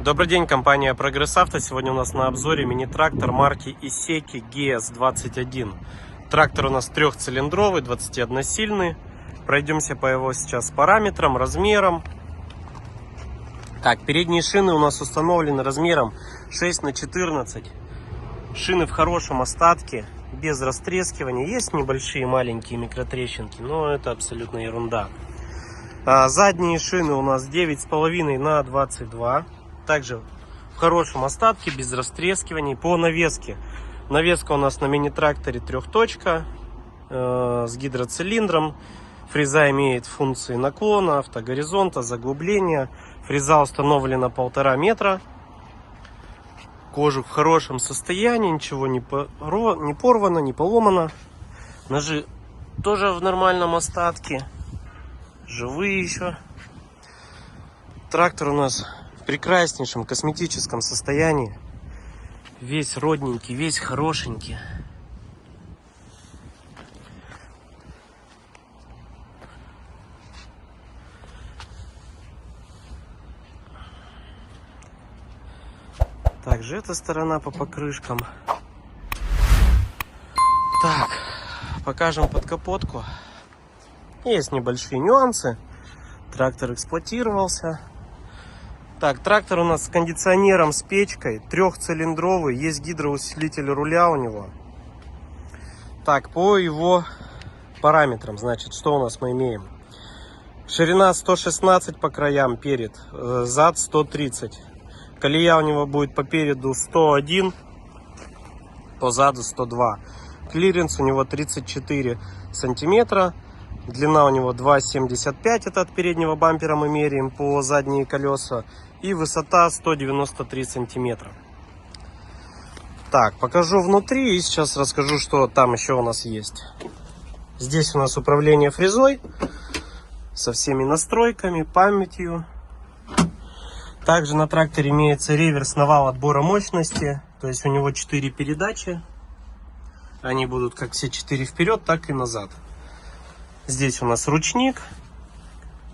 Добрый день, компания Прогресс Авто. Сегодня у нас на обзоре мини-трактор марки Исеки GS21. Трактор у нас трехцилиндровый, 21-сильный. Пройдемся по его сейчас параметрам, размерам. Так, передние шины у нас установлены размером 6х14. Шины в хорошем остатке, без растрескивания. Есть небольшие маленькие микротрещинки, но это абсолютно ерунда. Задние шины у нас 9,5 на 22. Также в хорошем остатке, без растрескиваний. По навеске. Навеска у нас на мини-тракторе трехточка с гидроцилиндром. Фреза имеет функции наклона, автогоризонта, заглубления. Фреза установлена 1,5 метра. Кожух в хорошем состоянии, ничего не порвано, не поломано. Ножи тоже в нормальном остатке. Живые еще. Трактор у нас в прекраснейшем косметическом состоянии. Весь родненький, весь хорошенький. Также эта сторона по покрышкам. Так, покажем подкапотку. Есть небольшие нюансы. Трактор эксплуатировался. Так, трактор у нас с кондиционером, с печкой, трехцилиндровый, есть гидроусилитель руля у него. Так, по его параметрам, значит, что у нас мы имеем? Ширина 116 по краям перед, зад 130. Колея у него будет по переду 101, по заду 102. Клиренс у него 34 сантиметра. Длина у него 2,75, это от переднего бампера мы меряем по задние колеса. И высота 193 сантиметра. Так, покажу внутри и сейчас расскажу, что там еще у нас есть. Здесь у нас управление фрезой со всеми настройками, памятью. Также на тракторе имеется реверс на вал отбора мощности. То есть у него 4 передачи. Они будут как все 4 вперед, так и назад. Здесь у нас ручник,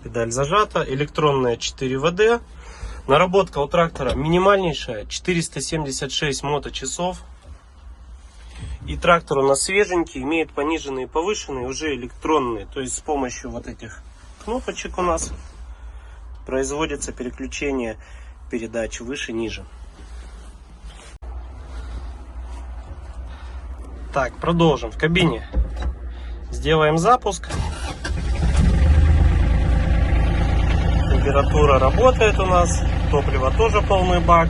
педаль зажата, электронная 4 ВД. Наработка у трактора минимальнейшая, 476 моточасов. И трактор у нас свеженький, имеет пониженные и повышенные, уже электронные. То есть с помощью вот этих кнопочек у нас производится переключение передач выше-ниже. Так, продолжим. В кабине сделаем запуск. Температура работает у нас. Топливо тоже полный бак.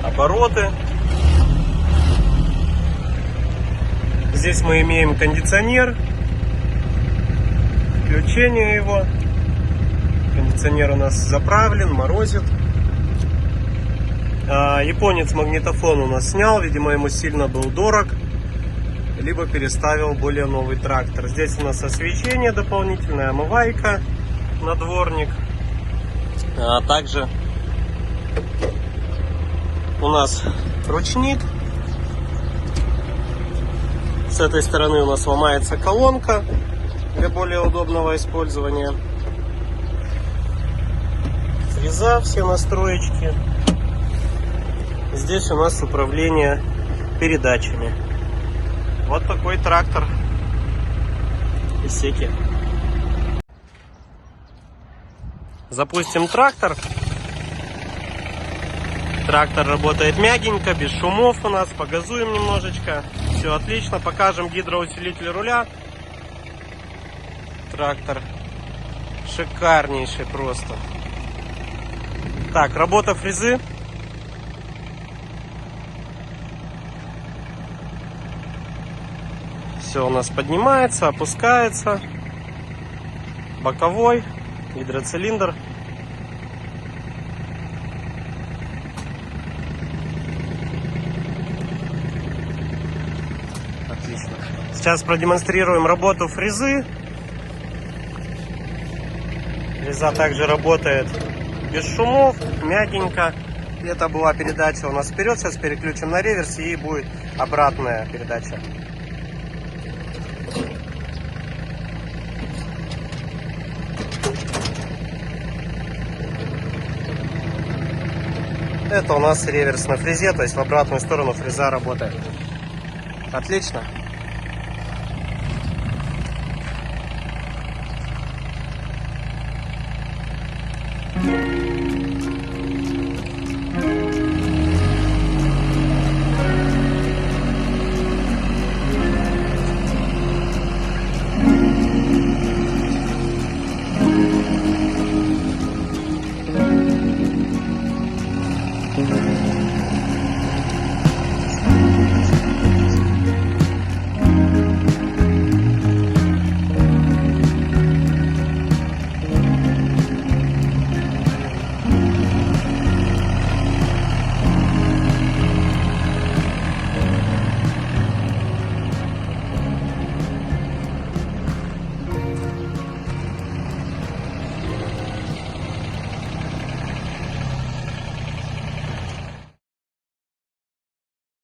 Обороты. Здесь мы имеем кондиционер. Включение его. Кондиционер у нас заправлен, морозит. Японец магнитофон у нас снял. Видимо, ему сильно был дорог. Либо переставил более новый трактор. Здесь у нас освещение дополнительное, омывайка на дворник. А также у нас ручник. С этой стороны у нас ломается колонка для более удобного использования. Фреза, все настроечки. Здесь у нас управление передачами. Вот такой трактор Исеки. Запустим трактор. Трактор работает мягенько, без шумов у нас. Погазуем немножечко. Все отлично. Покажем гидроусилитель руля. Трактор шикарнейший просто. Так, работа фрезы. Все у нас поднимается, опускается. Боковой, гидроцилиндр. Отлично. Сейчас продемонстрируем работу фрезы. Фреза также работает без шумов, мягенько. Это была передача у нас вперед. Сейчас переключим на реверс и будет обратная передача. Это у нас реверс на фрезе, то есть в обратную сторону фреза работает. Отлично.